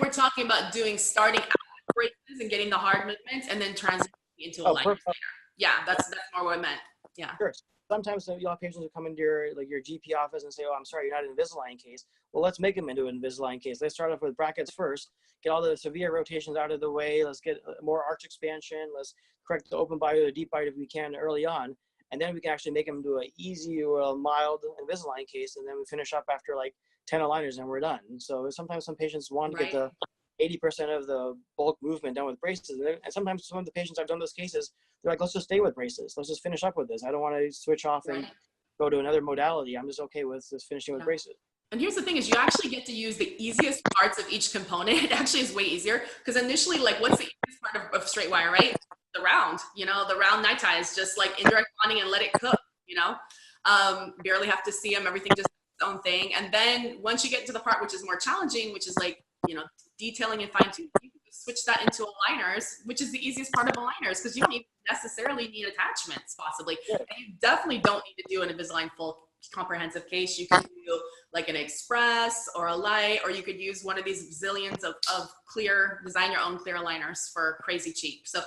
we're talking about starting out with braces and getting the hard movements and then transitioning into aligners later. Yeah, that's more what I meant. Yeah. Sure. Sometimes you'll have patients who come into your GP office and say, "Oh, I'm sorry, you're not an Invisalign case." Well, let's make them into an Invisalign case. Let's start off with brackets first, get all the severe rotations out of the way. Let's get more arch expansion. Let's correct the open bite or the deep bite if we can early on. And then we can actually make them do an easy or a mild Invisalign case. And then we finish up after like 10 aligners and we're done. So sometimes some patients want to get the 80% of the bulk movement done with braces. And sometimes some of the patients I've done those cases, they're like, let's just stay with braces. Let's just finish up with this. I don't want to switch off and go to another modality. I'm just okay with just finishing with braces. And here's the thing is you actually get to use the easiest parts of each component. It actually is way easier because initially, like, what's the easiest part of straight wire, right? The round, the round night ties, just like indirect bonding and let it cook, barely have to see them. Everything just its own thing. And then once you get into the part which is more challenging, which is like, detailing and fine tuning, you can switch that into aligners, which is the easiest part of aligners because you don't even necessarily need attachments possibly. And you definitely don't need to do an Invisalign full comprehensive case. You can do like an express or a light, or you could use one of these zillions of clear, design your own clear aligners for crazy cheap. So